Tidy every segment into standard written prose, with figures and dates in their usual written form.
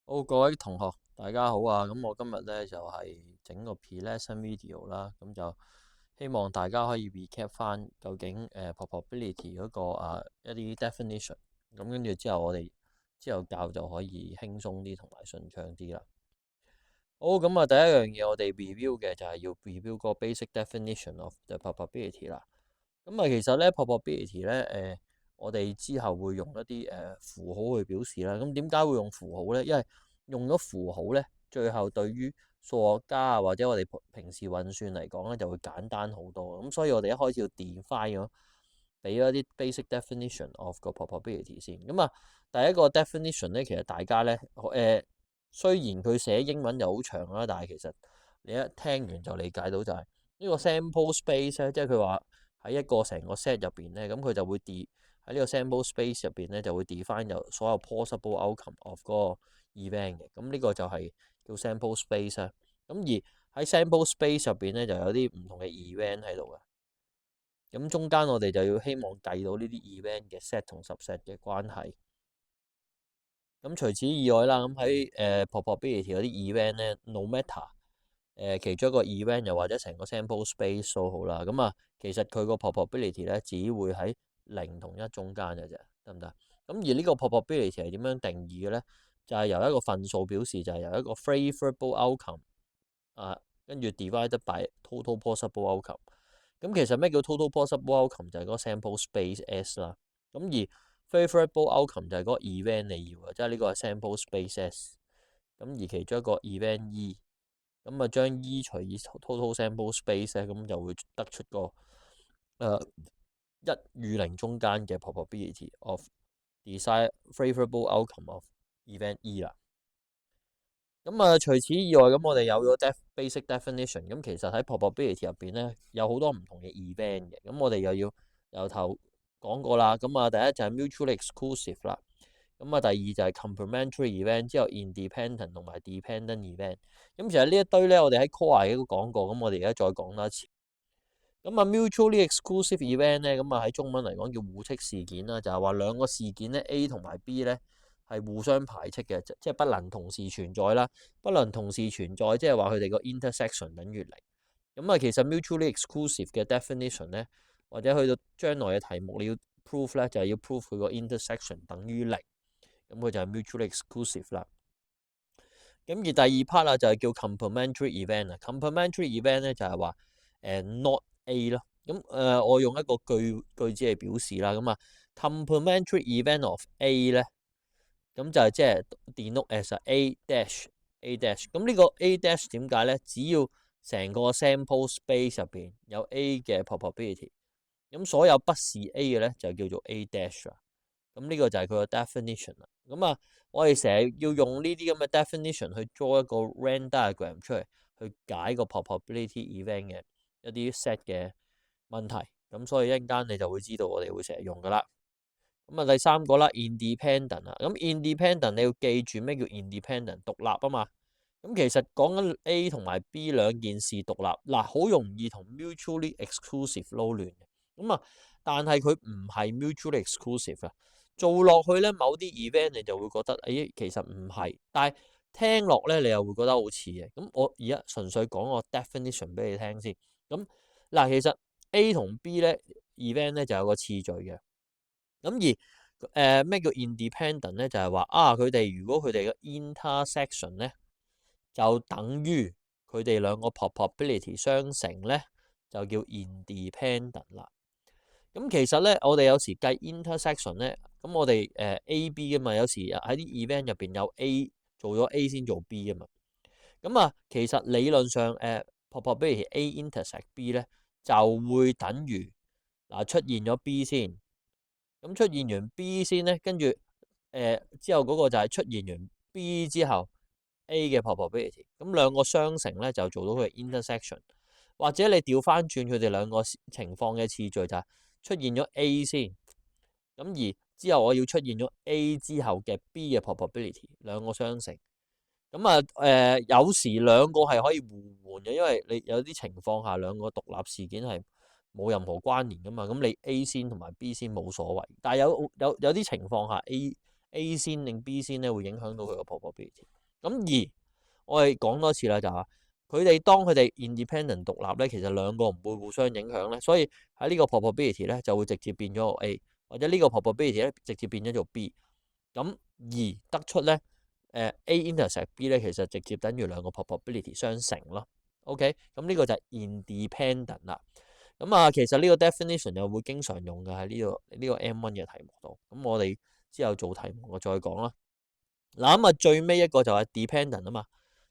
好，各位同學，大家好啊！咁我今日咧就係整個 pre-lesson video 啦，咁就希望大家可以 recap 翻究竟probability 嗰個一啲 definition，咁跟住之後我哋之後教就可以輕鬆啲同埋順暢啲啦。好，咁第一樣嘢我哋 review 嘅就係要 review 個 basic definition of the probability 啦。其實咧 probability 咧我哋之後會用一啲符號去表示啦。咁點解會用符號咧？因為用咗符號咧，最後對於數學家或者我哋平時運算嚟講咧，就會簡單好多。咁所以我哋一開始要 define 咗，俾咗啲 basic definition of 個 probability 先。第一個 definition 咧，其實大家咧雖然佢寫英文就好長啦，但係其實你一聽完就理解到就係呢個 sample space 咧，即係佢話喺一個成個 set 入邊咧，咁佢就會喺呢個 sample space 入邊咧，就會 define 有所有 possible outcome of 嗰個 event 嘅。咁呢個就係叫 sample space 啦。咁而喺 sample space 入邊咧，就有啲唔同嘅 event 喺度嘅。咁中間我哋就要希望計到呢啲 event 嘅 set 同 subset 嘅關係。咁除此以外啦，咁喺probability 嗰啲 event 咧，no matter 其中一個 event 又或者成個 sample space 都好啦。其實佢個 probability 咧只會喺0同1中間嘅啫，得唔得？咁而呢個 probability 係點樣定義嘅咧？就係由一個分數表示，就係由一個 favorable outcome 跟住 divided by total possible outcome。咁其實咩叫 total possible outcome？就係嗰個 sample space S 啦。咁而 favorable outcome 就係嗰個 event 你要嘅，即係呢個係 sample space S。咁而其中一個 event E，將 E 除以 total sample space 咧，咁就會得出個1與0中間嘅 probability of decide favorable outcome of event E 啦。除此以外，咁我哋有咗 basic definition，咁其實喺 probability 入邊咧有好多唔同嘅 event 嘅，咁我哋又要由頭講過啦。第一就係 mutually exclusive 啦，第二就係 complementary event，之後 independent 同埋 dependent event。其實呢一堆咧，我哋喺 core 都講過，咁我哋而家再講多一次。mutually exclusive event 咧，喺中文嚟講叫互斥事件啦，就係話兩個事件咧 A 同埋 B 咧係互相排斥嘅，即係不能同時存在啦。不能同時存在，即係話佢哋個 intersection 等於零。其實 mutually exclusive 嘅 definition 咧，或者去到將來嘅題目你要 prove 咧，就係要 prove 佢個 intersection 等於零。咁佢就係 mutually exclusive 啦。而第二 part 啦就係叫 complementary event 啊。complementary event 咧就係話not A 咯。我用一個句子嚟表示啦。complementary event of A 咧，咁就係即係 denote as A dash A dash。咁呢個 A dash 點解咧？只要成個 sample space 入邊有 A 嘅 probability，咁所有不是 A 嘅咧就叫做 A dash 啦。咁呢個就係佢個 definition 啦。我哋成日要用呢啲咁嘅 definition 去 draw 一個 Venn diagram 出嚟，去解個 probability event 嘅一啲 set 嘅問題。咁所以一陣間你就會知道我哋會成日用噶啦。第三個啦 independent 啊。independent 你要記住咩叫 independent？ 獨立啊嘛。其實講緊 A 同埋 B 兩件事獨立，嗱好容易同 mutually exclusive 撈亂嘅。但係佢唔係 mutually exclusive 啊。做落去咧，某啲 event 你就會覺得，其實唔係，但係聽落咧，你又會覺得好似嘅。我而家純粹講個 definition 俾你聽先。其實 A 同 B 咧 event 咧就有個次序嘅。咩叫 independent 咧？就係話佢哋如果佢哋嘅 intersection 咧，就等於佢哋兩個 probability 相乘咧，就叫 independent 啦。其實咧，我哋有時計 intersection 咧，我哋A B 噶嘛，有時喺啲 event 入邊有 A 做咗 A 先做 B 噶嘛。其實理論上probability A intersect B 咧，就會等於出現咗 B 先。出現完 B 先咧，跟住之後嗰個就係出現完 B 之後 A 嘅 probability。兩個相乘咧就做到佢 intersection。或者你調翻轉佢哋兩個情況嘅次序，就係出現咗 A 先，而之後我要出現咗 A 之後嘅 B 嘅 probability， 兩個相乘。有時兩個係可以互換嘅，因為你有啲情況下兩個獨立事件係冇任何關聯噶嘛。咁你 A 先同埋 B 先冇所謂，但係有啲情況下 A 先定 B 先咧會影響到佢個 probability。咁而我哋講多次啦，就係佢哋當佢哋 independent 獨立咧，其實兩個唔會互相影響咧，所以喺呢個 probability 咧就會直接變咗個 A，或者呢個 probability 咧直接變咗做 B。咁而得出咧A intersect B 咧，其實直接等於兩個 probability 相乘咯。OK，咁呢個就係 independent 啦。咁其實呢個 definition 又會經常用嘅喺呢個 M1 嘅題目度。咁我哋之後做題目我再講啦。嗱，最尾一個就係 dependent 啊嘛，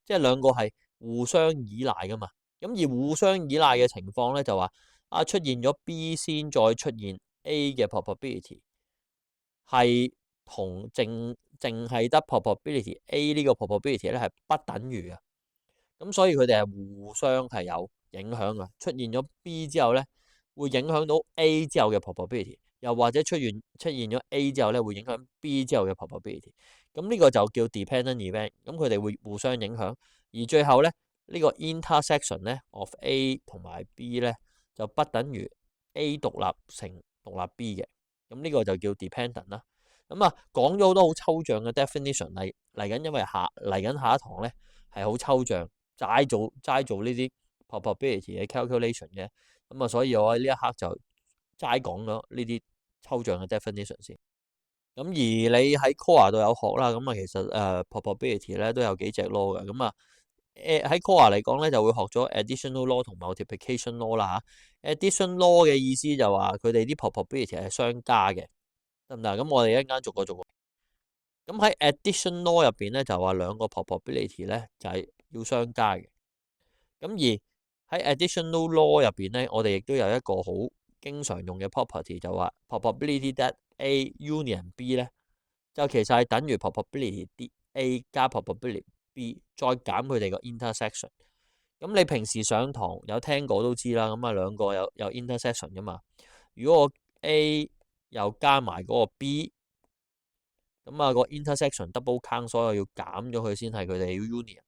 即係兩個係互相依賴噶嘛。咁而互相依賴嘅情況咧，就話出現咗 B 先再出現 A 嘅 probability 係同淨係得 probability A 呢個 probability 咧係不等於嘅。咁所以佢哋係互相係有影響嘅。出現咗 B 之後咧，會影響到 A 之後嘅 probability，又或者出現咗 A 之後咧，會影響 B 之後嘅 probability。咁呢個就叫 dependent event。咁佢哋會互相影響，而最後咧呢個 intersection 咧 of A 同埋 B 咧就不等於 A 獨立乘獨立 B 嘅。咁呢個就叫 dependent 啦。講咗好多好抽象嘅 definition 嚟緊，因為嚟緊下一堂咧係好抽象，齋做呢啲 probability 嘅 calculation 嘅。所以我喺呢一刻就齋講咗呢啲抽象嘅 definition 先。咁而你喺 core 度有學啦，其實probability 咧都有幾隻 law 嘅。喺 core 嚟講咧就會學咗 additional law 同 multiplication law 啦嚇。addition law 嘅意思就話佢哋啲 probability 係相加嘅，得唔得？咁我哋一陣間逐個。咁喺 addition law 入邊咧就話兩個 probability 咧就係要相加嘅。咁而喺 additional law 入邊咧，我哋亦都有一個好經常用嘅 property，就話 probability that A union B 咧，就其實係等於 probability A 加 probability B 再減佢哋個 intersection。咁你平時上堂有聽過都知啦，兩個有 intersection 噶嘛。如果我 A 又加埋嗰個 B，個 intersection double count，所以要減咗佢先係佢哋要 union。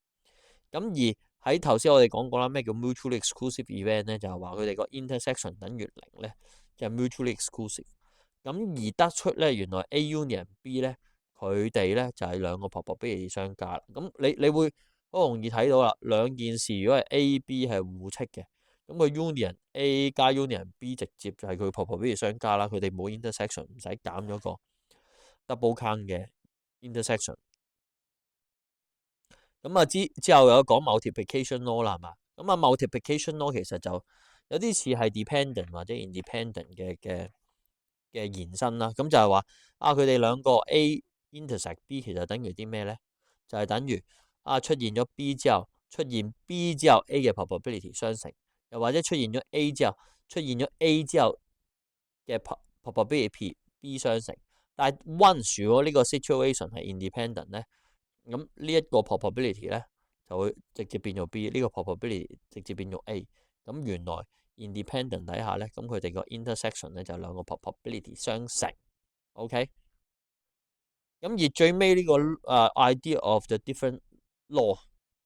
咁而喺頭先我哋講過啦，咩叫 mutually exclusive event 咧？就係話佢哋個 intersection 等於0咧，就係 mutually exclusive。咁而得出咧，原來 A union B 咧，佢哋咧就係兩個 probability 相加。咁你會好容易睇到啦，兩件事如果係 A、B 係互斥嘅，咁個 union A 加 union B 直接就係佢 probability 相加啦。佢哋冇 intersection，唔使減咗個 double count 嘅 intersection。之後有講 multiplication law 啦，係嘛？multiplication law 其實就有啲似係 dependent 或者 independent 嘅延伸啦。咁就係話佢哋兩個 A intersect B 其實等於啲咩咧？就係等於出現咗 B 之後，出現 B 之後 A 嘅 probability 相乘，又或者出現咗 A 之後，出現咗 A 之後嘅 probability B 相乘。但係 once 如果呢個 situation 係 independent 咧，咁呢一個 probability 咧就會直接變做 B，呢個 probability 直接變做 A。咁原來 independent 底下咧，咁佢哋個 intersection 咧就兩個 probability 相乘。OK。咁而最尾呢個idea of the different law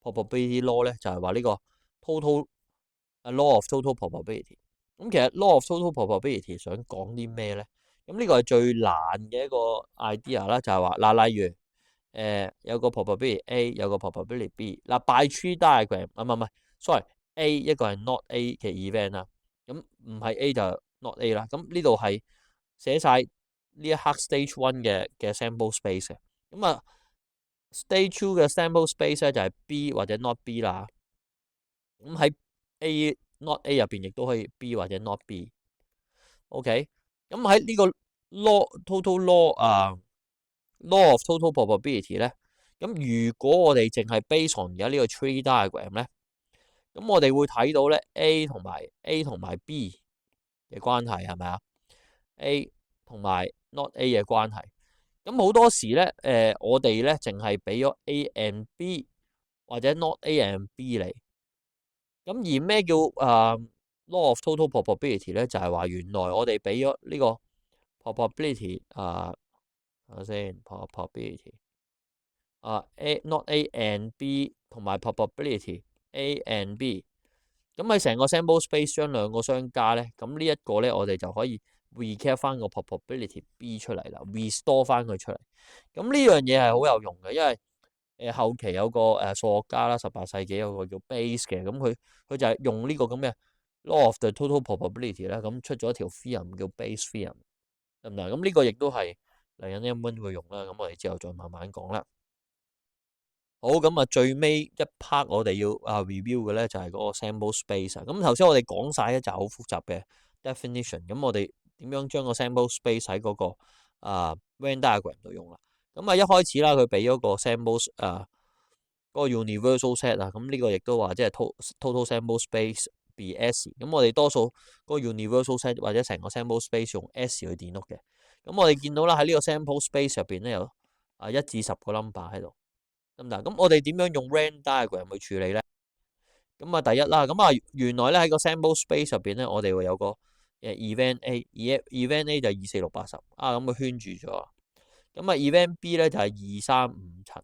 probability law 咧，就係話呢個 total law of total probability。咁其實 law of total probability 想講啲咩咧？咁呢個係最難嘅一個 idea 啦，就係話例如有個 probability A， 有個 probability B。by tree diagram 唔係，sorry，A 一個係 not A 嘅 event 啦，咁唔係 A 就 not A 啦。咁呢度係寫晒呢一刻 stage one 嘅 sample space 嘅。stage two 嘅 sample space 咧就係 B 或者 not B 啦。咁喺 A not A 入邊亦都可以 B 或者 not B。OK，咁喺呢個 total law of total probability 咧，咁如果我哋淨係 base on 而家呢個 tree diagram 咧，咁我哋會睇到咧 A 同埋 B 嘅關係係咪啊？A 同埋 not A 嘅關係。咁好多時咧，我哋咧淨係俾咗 A and B 或者 not A and B 嚟。咁而咩叫law of total probability 咧？就係話原來我哋俾咗呢個 probability 睇下先 probability A not A and B 同埋 probability A and B。咁喺成個 sample space 將兩個相加咧，咁呢一個咧我哋就可以 recap 翻個 probability B 出嚟啦，restore 翻佢出嚟。咁呢樣嘢係好有用嘅，因為後期有個數學家啦，18世紀有個叫 Bayes 嘅，咁佢就係用呢個咁嘅 law of the total probability 咧，咁出咗一條 theorem 叫 Bayes theorem，得唔得？咁呢個亦都係嚟緊 M1 會用啦，咁我哋之後再慢慢講啦。好，咁最尾一 part 我哋要review 嘅咧就係嗰個 sample space 啊。咁頭先我哋講晒一集好複雜嘅 definition，咁我哋點樣將個 sample space 喺嗰個Venn diagram 度用啦？咁一開始啦，佢俾咗個 sample 嗰個 universal set 啊，咁呢個亦都話即係 total sample space be S。咁我哋多數嗰個 universal set 或者成個 sample space 用 S 去 denote 嘅。咁我哋見到啦，喺呢個 sample space 入邊咧有1至10個 number 喺度。咁我哋點樣用 Venn diagram 去處理咧？咁第一啦，原來咧喺個 sample space 入邊咧，我哋會有個event A，event A 就係24680咁佢圈住咗。event B 咧就係2357。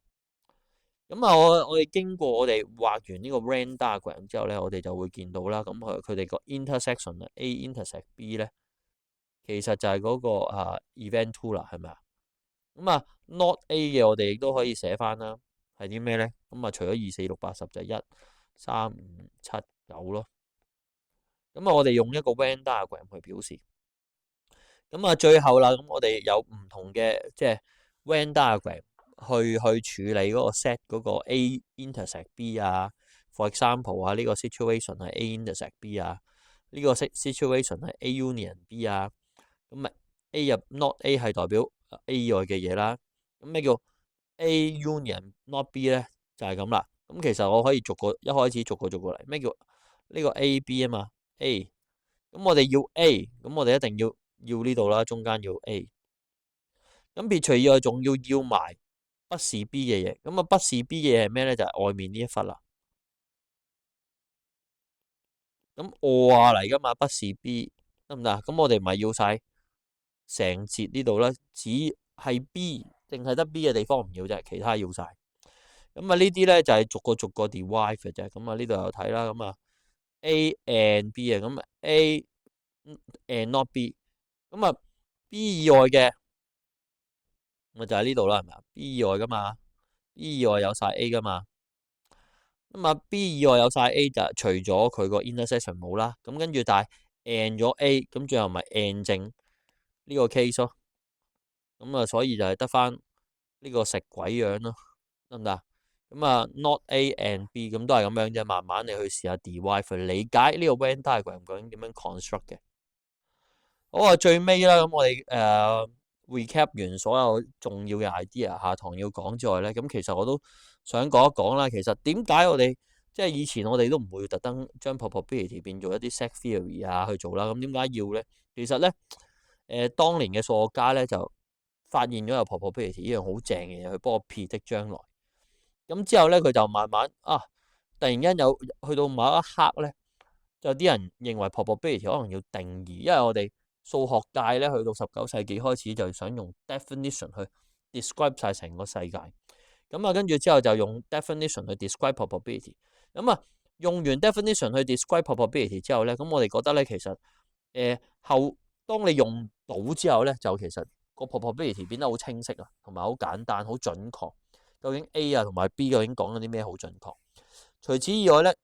我哋經過我哋畫完呢個 Venn diagram 之後咧，我哋就會見到啦。咁佢哋個 intersection A intersect B 咧，其實就係嗰個event 2啦，係咪啊？not A 嘅我哋亦都可以寫翻啦。係啲咩咧？除咗24680就係13579咯。我哋用一個 Venn diagram 去表示。最後啦，咁我哋有唔同嘅即係 Venn diagram 去處理嗰個 set 嗰個 A intersect B For example 呢個 situation 係 A intersect B 呢個 situation 係 A union B A 入 not A 係代表 A 以外嘅嘢啦。咁咩叫A union not B 咧？就係咁啦。咁其實我可以一開始逐個嚟。咩叫呢個 A B A？咁我哋要 A，咁我哋一定要呢度啦，中間要 A。咁撇除以外，仲要埋不是 B 嘅嘢。咁不是 B 嘅嘢係咩咧？就係外面呢一忽啦。咁嚟噶嘛？不是 B 得唔得？咁我哋咪要晒成節呢度啦，只係 B，淨係得 B 嘅地方唔要啫，其他要晒。呢啲咧就係逐個 derive 嘅啫。呢度有睇啦。A and B A and not B。B 以外嘅就係呢度啦，係咪啊？B 以外噶嘛，B 以外有晒 A 噶嘛。B 以外有晒 A 就除咗佢個 intersection 冇啦。跟住但係 and 咗 A，咁最後咪 and 正呢個 case 咯。所以就係得翻呢個食鬼樣咯，得唔得？not A and B 咁都係咁樣啫。慢慢你去試下 derive 去理解呢個 Venn diagram 究竟點樣 construct 嘅。好最尾啦，咁我哋recap 完所有重要嘅 idea，下堂要講之外咧，咁其實我都想講一講啦。其實點解我哋即係以前我哋都唔會特登將 probability 變做一啲 set theory 去做啦？咁點解要咧？其實咧，當年嘅數學家咧就發現咗有 probability 呢樣好正嘅嘢，去幫我 predict將來。咁之後咧，佢就慢慢突然間有去到某一刻咧，就有啲人認為 probability 可能要定義，因為我哋數學界咧去到19世紀開始就想用 definition 去 describe 晒成個世界。跟住之後就用 definition 去 describe probability。用完 definition 去 describe probability 之後咧，咁我哋覺得咧，其實當你用到之後咧，就其實個 probability 變得好清晰同埋好簡單、好準確。究竟 A 同埋 B 究竟講緊啲咩好準確？除此以外咧，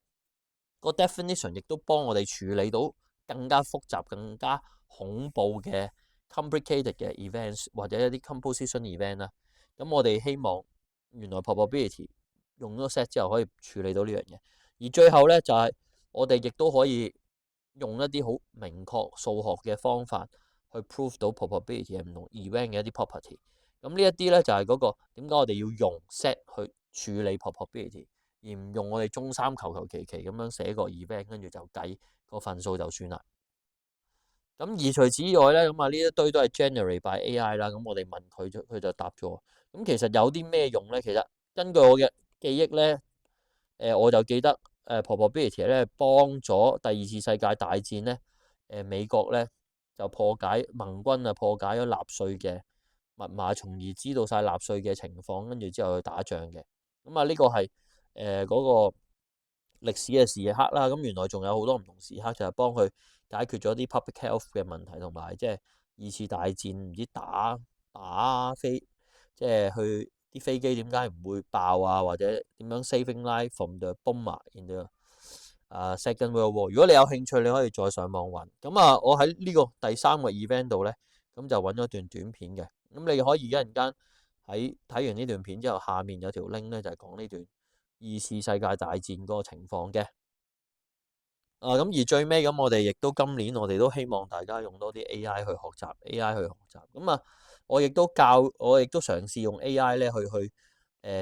個 definition 亦都幫我哋處理到更加複雜、更加恐怖嘅 complicated 嘅 events 或者一啲 composition event 啦。咁我哋希望原來 probability 用咗 set 之後可以處理到呢樣嘢。而最後咧就係我哋亦都可以用一啲好明確數學嘅方法去 prove 到 probability 係唔同 event 嘅一啲 property。咁呢一啲咧就係嗰個點解我哋要用 set 去處理 probability，而唔用我哋中三求其咁樣寫個 event， 跟住就計個分數就算啦。咁而除此以外咧，呢一堆都係 generate by AI 啦。咁我哋問佢就答咗。咁其實有啲咩用咧？其實根據我嘅記憶咧，我就記得probability 咧幫咗第二次世界大戰咧，美國咧就盟軍破解咗納粹嘅密碼，從而知道晒納粹嘅情況，跟住之後去打仗嘅。呢個係嗰個歷史嘅時刻啦。咁原來仲有好多唔同時刻，就係幫佢解決咗啲 public health 嘅問題，同埋即係二次大戰唔知打飛，即係去啲飛機點解唔會爆啊，或者點樣 saving life from the bomber in the Second World War。如果你有興趣，你可以再上網揾。咁啊，我喺呢個第3個 event 度咧，咁就揾咗段短片嘅。咁你可以一陣間喺睇完呢段片之後，下面有條 link 咧就係講呢段二次世界大戰嗰個情況嘅。咁而最尾咁，我哋亦都今年我哋都希望大家用多啲 AI 去學習，AI 去學習。咁啊，我亦都嘗試用 AI 咧去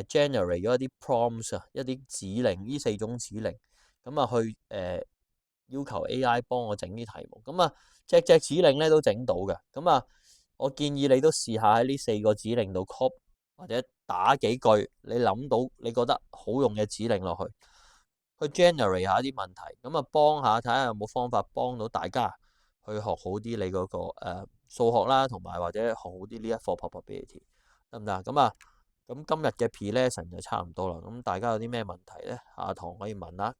generate 咗一啲 prompts 啊，一啲指令，呢4種指令，咁啊去要求 AI 幫我整啲題目。咁啊，隻指令咧都整到嘅。咁啊，我建議你都試下喺呢4個指令度 copy 或者打幾句你諗到你覺得好用嘅指令落去 generate 下啲問題，咁啊幫下睇下有冇方法幫到大家去學好啲你嗰個數學啦，同埋或者學好啲呢一課 probability 得唔得啊？咁今日嘅 P lesson 就差唔多啦。咁大家有啲咩問題咧？下堂可以問啦。